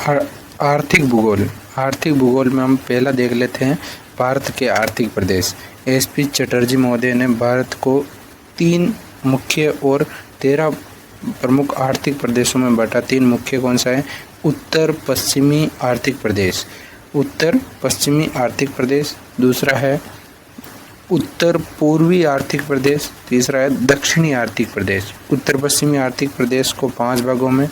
आर्थिक भूगोल। आर्थिक भूगोल में हम पहला देख लेते हैं भारत के आर्थिक प्रदेश। एसपी चटर्जी महोदय ने भारत को 3 मुख्य और 13 प्रमुख आर्थिक प्रदेशों में बांटा। 3 मुख्य कौन सा है? उत्तर पश्चिमी आर्थिक प्रदेश, उत्तर पश्चिमी आर्थिक प्रदेश। दूसरा है उत्तर पूर्वी आर्थिक प्रदेश। तीसरा है दक्षिणी आर्थिक प्रदेश। उत्तर पश्चिमी आर्थिक प्रदेश को 5 भागों में,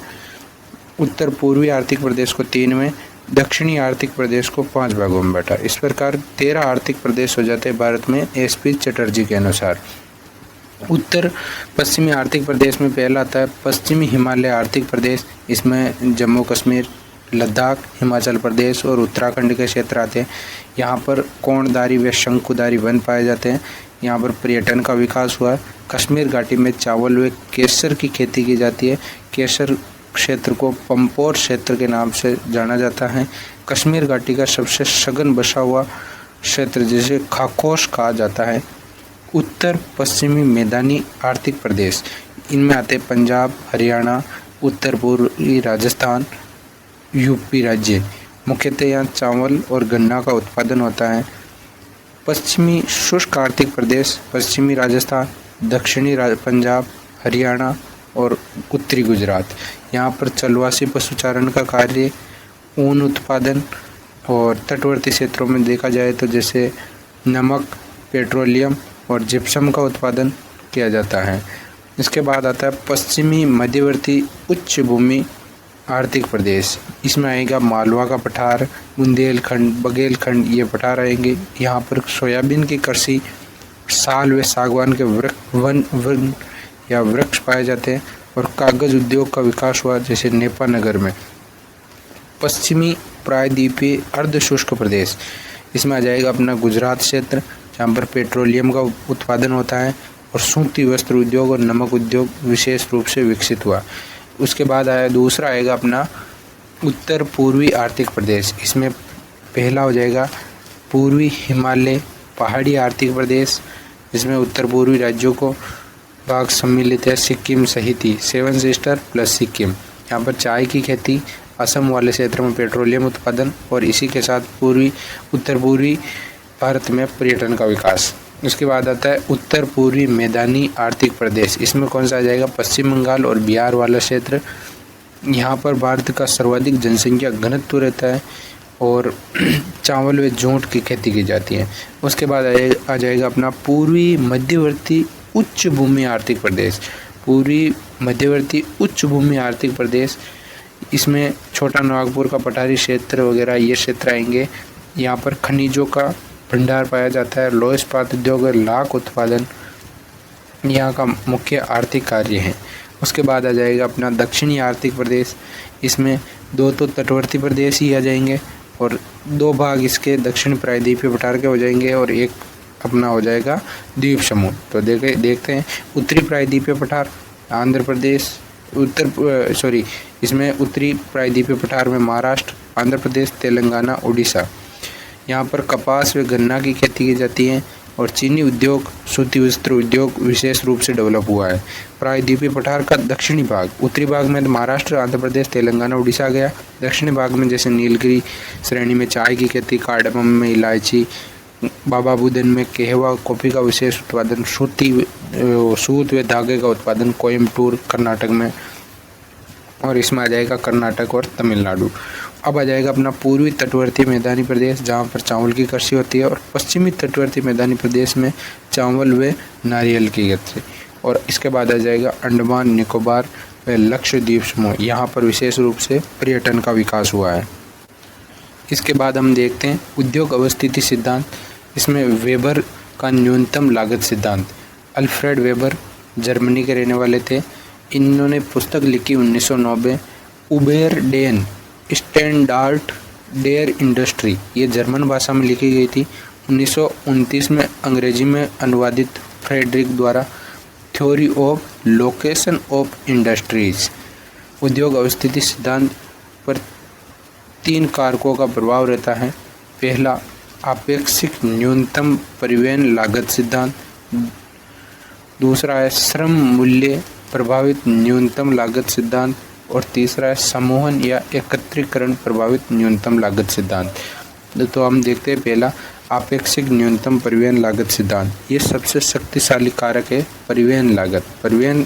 उत्तर पूर्वी आर्थिक प्रदेश को 3 में, दक्षिणी आर्थिक प्रदेश को 5 भागों में बांटा। इस प्रकार 13 आर्थिक प्रदेश हो जाते हैं भारत में एसपी चटर्जी के अनुसार। उत्तर पश्चिमी आर्थिक प्रदेश में पहला आता है पश्चिमी हिमालय आर्थिक प्रदेश। इसमें जम्मू कश्मीर, लद्दाख, हिमाचल प्रदेश और उत्तराखंड के क्षेत्र आते हैं। यहाँ पर कोणधारी व शंकुधारी वन पाए जाते हैं। यहाँ पर पर्यटन का विकास हुआ। कश्मीर घाटी में चावल व केसर की खेती की जाती है। केसर क्षेत्र को पंपोर क्षेत्र के नाम से जाना जाता है। कश्मीर घाटी का सबसे सघन बसा हुआ क्षेत्र जिसे खाकोश कहा जाता है। उत्तर पश्चिमी मैदानी आर्थिक प्रदेश, इनमें आते पंजाब, हरियाणा, उत्तर पूर्वी राजस्थान, यूपी राज्य। मुख्यतः यहाँ चावल और गन्ना का उत्पादन होता है। पश्चिमी शुष्क आर्थिक प्रदेश, पश्चिमी राजस्थान, दक्षिणी पंजाब, हरियाणा और उत्तरी गुजरात। यहाँ पर चलवासी पशुचारण का कार्य, ऊन उत्पादन और तटवर्ती क्षेत्रों में देखा जाए तो जैसे नमक, पेट्रोलियम और जिप्सम का उत्पादन किया जाता है। इसके बाद आता है पश्चिमी मध्यवर्ती उच्च भूमि आर्थिक प्रदेश। इसमें आएगा मालवा का पठार, बुंदेलखंड, बघेलखंड, ये पठार आएंगे। यहाँ पर सोयाबीन की कृषि, साल व सागवान के वृक्ष पाए जाते हैं और कागज उद्योग का विकास हुआ जैसे नेपानगर में। पश्चिमी प्रायद्वीपीय अर्ध शुष्क प्रदेश, इसमें आ जाएगा अपना गुजरात क्षेत्र, जहाँ पर पेट्रोलियम का उत्पादन होता है और सूती वस्त्र उद्योग और नमक उद्योग विशेष रूप से विकसित हुआ। उसके बाद दूसरा आएगा अपना उत्तर पूर्वी आर्थिक प्रदेश। इसमें पहला हो जाएगा पूर्वी हिमालय पहाड़ी आर्थिक प्रदेश, जिसमें उत्तर पूर्वी राज्यों को भाग सम्मिलित है, सिक्किम सहित ही 7 सिस्टर प्लस सिक्किम। यहाँ पर चाय की खेती, असम वाले क्षेत्र में पेट्रोलियम उत्पादन और इसी के साथ उत्तर पूर्वी भारत में पर्यटन का विकास। उसके बाद आता है उत्तर पूर्वी मैदानी आर्थिक प्रदेश। इसमें कौन सा आ जाएगा? पश्चिम बंगाल और बिहार वाला क्षेत्र। यहाँ पर भारत का सर्वाधिक जनसंख्या घनत्व रहता है और चावल व जूट की खेती की जाती है। उसके बाद आ जाएगा अपना पूर्वी मध्यवर्ती उच्च भूमि आर्थिक प्रदेश। पूर्वी मध्यवर्ती उच्च भूमि आर्थिक प्रदेश, इसमें छोटा नागपुर का पठारी क्षेत्र वगैरह ये क्षेत्र आएंगे। यहाँ पर खनिजों का भंडार पाया जाता है। लौह इस्पात उद्योग और लाख उत्पादन यहाँ का मुख्य आर्थिक कार्य है। उसके बाद आ जाएगा अपना दक्षिणी आर्थिक प्रदेश। इसमें 2 तो तटवर्ती प्रदेश ही आ जाएंगे और 2 भाग इसके दक्षिण प्रायद्वीपीय पठार के हो जाएंगे और एक अपना हो जाएगा द्वीप समूह। तो देखते हैं उत्तरी प्रायद्वीपीय पठार आंध्र प्रदेश, इसमें उत्तरी प्रायद्वीपीय पठार में महाराष्ट्र, आंध्र प्रदेश, तेलंगाना, उड़ीसा। यहाँ पर कपास व गन्ना की खेती की जाती है और चीनी उद्योग, सूती वस्त्र उद्योग विशेष रूप से डेवलप हुआ है। प्रायद्वीपीय पठार का दक्षिणी भाग, उत्तरी भाग में महाराष्ट्र, आंध्र प्रदेश, तेलंगाना, उड़ीसा आ गया। दक्षिणी भाग में जैसे नीलगिरी श्रेणी में चाय की खेती, कार्डमम में इलायची, बाबा बुदन में कहवा, कॉफ़ी का विशेष उत्पादन, सूत व धागे का उत्पादन कोयम्बटूर कर्नाटक में, और इसमें आ जाएगा कर्नाटक और तमिलनाडु। अब आ जाएगा अपना पूर्वी तटवर्ती मैदानी प्रदेश, जहाँ पर चावल की कृषि होती है, और पश्चिमी तटवर्ती मैदानी प्रदेश में चावल व नारियल की खेती। और इसके बाद आ जाएगा अंडमान निकोबार व लक्षद्वीप समूह, यहाँ पर विशेष रूप से पर्यटन का विकास हुआ है। इसके बाद हम देखते हैं उद्योग अवस्थिति सिद्धांत। इसमें वेबर का न्यूनतम लागत सिद्धांत। अल्फ्रेड वेबर जर्मनी के रहने वाले थे। इन्होंने पुस्तक लिखी 1990। उबेर डेन स्टैंडर्ड डेयर इंडस्ट्री, ये जर्मन भाषा में लिखी गई थी। 1929 में अंग्रेजी में अनुवादित फ्रेडरिक द्वारा theory of location of industries. उद्योग अवस्थिति सिद्धांत पर 3 कारकों का प्रभाव रहता है। पहला अपेक्षित न्यूनतम परिवहन लागत सिद्धांत, दूसरा है श्रम मूल्य प्रभावित न्यूनतम लागत सिद्धांत, और तीसरा है समूहन या एकत्रीकरण प्रभावित न्यूनतम लागत सिद्धांत। तो हम देखते हैं पहला आपेक्षिक न्यूनतम परिवहन लागत सिद्धांत। ये सबसे शक्तिशाली कारक है परिवहन लागत। परिवहन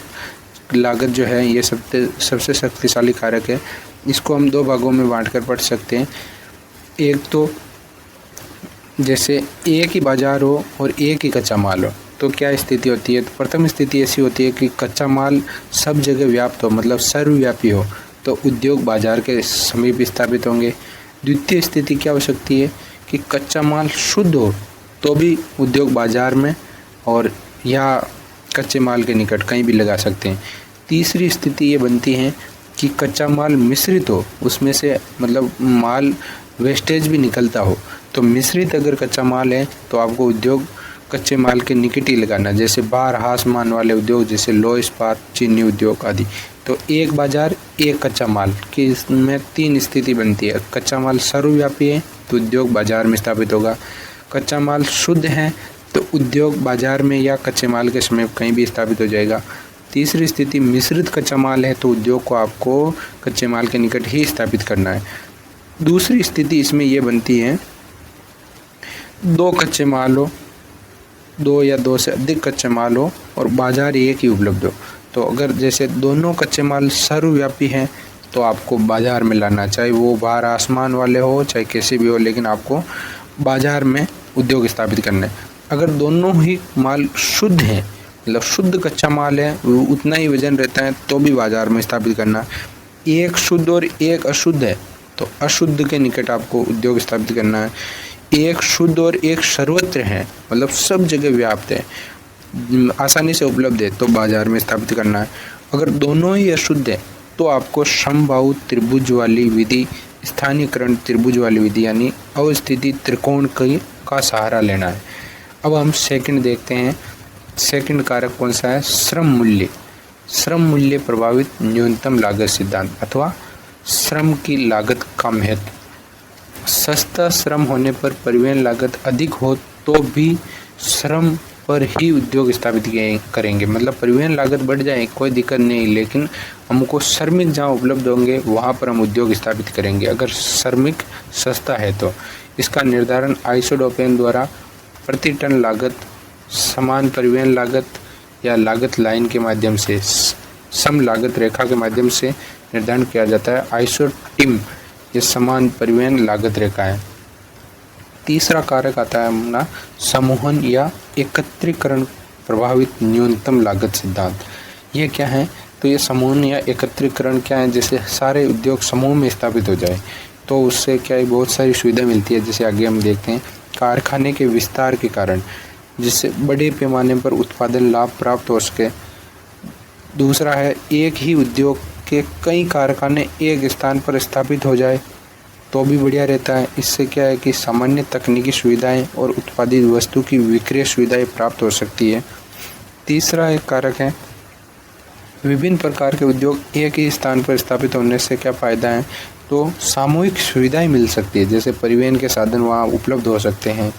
लागत जो है ये सबसे शक्तिशाली कारक है। इसको हम दो भागों में बांटकर पढ़ सकते हैं। एक तो जैसे एक ही बाजार हो और एक ही कच्चा माल हो तो क्या स्थिति होती है। तो प्रथम स्थिति ऐसी होती है कि कच्चा माल सब जगह व्याप्त हो, मतलब सर्वव्यापी हो, तो उद्योग बाजार के समीप स्थापित होंगे। द्वितीय स्थिति क्या हो सकती है कि कच्चा माल शुद्ध हो तो भी उद्योग बाजार में और या कच्चे माल के निकट कहीं भी लगा सकते हैं। तीसरी स्थिति ये बनती है कि कच्चा माल मिश्रित हो, उसमें से मतलब माल वेस्टेज भी निकलता हो। तो मिश्रित अगर कच्चा माल है तो आपको उद्योग कच्चे माल के निकट ही लगाना, जैसे बार हासमान वाले उद्योग जैसे लोह इस्पात, चीनी उद्योग आदि। तो एक बाजार एक कच्चा माल की इसमें तीन स्थिति बनती है। कच्चा माल सर्वव्यापी है तो उद्योग बाजार में स्थापित होगा। कच्चा माल शुद्ध है तो उद्योग बाजार में या कच्चे माल के समीप कहीं भी स्थापित हो जाएगा। तीसरी स्थिति मिश्रित कच्चा माल है तो उद्योग को आपको कच्चे माल के निकट ही स्थापित करना है। दूसरी स्थिति इसमें यह बनती है दो कच्चे माल हो, दो या दो से अधिक कच्चे माल हो और बाजार एक ही उपलब्ध हो। तो अगर जैसे दोनों कच्चे माल सर्वव्यापी हैं तो आपको बाजार में लाना, चाहे वो बाहर आसमान वाले हो चाहे कैसे भी हो, लेकिन आपको बाजार में उद्योग स्थापित करना है। अगर दोनों ही माल शुद्ध हैं, मतलब शुद्ध कच्चा माल है, उतना ही वजन रहता है, तो भी बाजार में स्थापित करना। एक शुद्ध और एक अशुद्ध है तो अशुद्ध के निकट आपको उद्योग स्थापित करना है। एक शुद्ध और एक सर्वत्र है, मतलब सब जगह व्याप्त है, आसानी से उपलब्ध है, तो बाजार में स्थापित करना है। अगर दोनों ही अशुद्ध है तो आपको समबाहु त्रिभुज वाली विधि, स्थानीयकरण त्रिभुज वाली विधि यानी अवस्थिति त्रिकोण का सहारा लेना है। अब हम सेकंड देखते हैं। सेकंड कारक कौन सा है? श्रम मूल्य। श्रम मूल्य प्रभावित न्यूनतम लागत सिद्धांत अथवा श्रम की लागत का महत्व। सस्ता श्रम होने पर परिवहन लागत अधिक हो तो भी श्रम पर ही उद्योग स्थापित करेंगे, मतलब परिवहन लागत बढ़ जाए कोई दिक्कत नहीं, लेकिन हमको श्रमिक जहाँ उपलब्ध होंगे वहाँ पर हम उद्योग स्थापित करेंगे अगर श्रमिक सस्ता है तो। इसका निर्धारण आइसोडोपेन द्वारा प्रति टन लागत समान परिवहन लागत या लागत लाइन के माध्यम से सम लागत रेखा के माध्यम से निर्धारण किया जाता है। आइसोटिम ये समान परिवहन लागत रेखा है। तीसरा कारक आता है अपना समूहन या एकत्रीकरण प्रभावित न्यूनतम लागत सिद्धांत। ये क्या है? तो ये समूहन या एकत्रीकरण क्या है? जैसे सारे उद्योग समूह में स्थापित हो जाए तो उससे क्या है, बहुत सारी सुविधा मिलती है। जैसे आगे हम देखते हैं कारखाने के विस्तार के कारण जिससे बड़े पैमाने पर उत्पादन लाभ प्राप्त हो सके। दूसरा है एक ही उद्योग के कई कारखाने एक स्थान पर स्थापित हो जाए तो भी बढ़िया रहता है। इससे क्या है कि सामान्य तकनीकी सुविधाएं और उत्पादित वस्तु की विक्रय सुविधाएं प्राप्त हो सकती है। तीसरा एक कारक है विभिन्न प्रकार के उद्योग एक ही स्थान पर स्थापित होने से क्या फ़ायदा है? तो सामूहिक सुविधाएं मिल सकती है, जैसे परिवहन के साधन वहाँ उपलब्ध हो सकते हैं।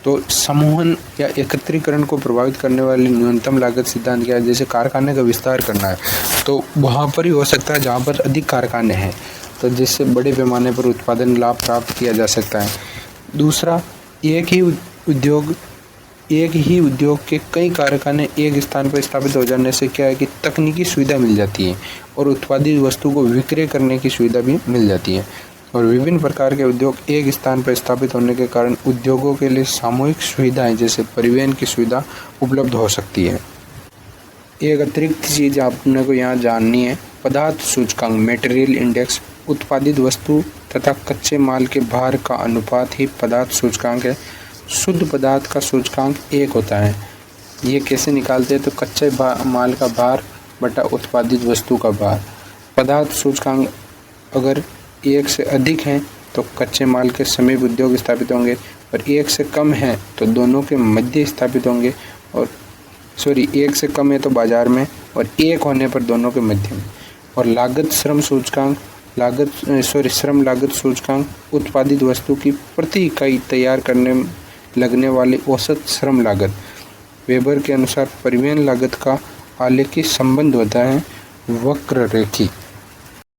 तो समूहन या एकत्रीकरण को प्रभावित करने वाली न्यूनतम लागत सिद्धांत क्या है? जैसे कारखाने का विस्तार करना है तो वहाँ पर ही हो सकता है जहाँ पर अधिक कारखाने हैं, तो जिससे बड़े पैमाने पर उत्पादन लाभ प्राप्त किया जा सकता है। दूसरा एक ही उद्योग के कई कारखाने एक स्थान पर स्थापित हो जाने से क्या है कि तकनीकी सुविधा मिल जाती है और उत्पादित वस्तु को विक्रय करने की सुविधा भी मिल जाती है। और विभिन्न प्रकार के उद्योग एक स्थान पर स्थापित होने के कारण उद्योगों के लिए सामूहिक सुविधाएं जैसे परिवहन की सुविधा उपलब्ध हो सकती है। एक अतिरिक्त चीज़ आपने को यहाँ जाननी है, पदार्थ सूचकांक मटेरियल इंडेक्स उत्पादित वस्तु तथा कच्चे माल के भार का अनुपात ही पदार्थ सूचकांक है। शुद्ध पदार्थ का सूचकांक 1 होता है। ये कैसे निकालते हैं? तो कच्चे माल का भार बटा उत्पादित वस्तु का भार। पदार्थ सूचकांक अगर 1 से अधिक हैं तो कच्चे माल के समीप उद्योग स्थापित होंगे और 1 से कम है तो दोनों के मध्य स्थापित होंगे, और 1 से कम है तो बाजार में और 1 होने पर दोनों के मध्य में। और लागत श्रम सूचकांक श्रम लागत सूचकांक उत्पादित वस्तु की प्रति इकाई तैयार करने में लगने वाली औसत श्रम लागत। वेबर के अनुसार परिवहन लागत का आलेखी संबंध होता है वक्ररेखी।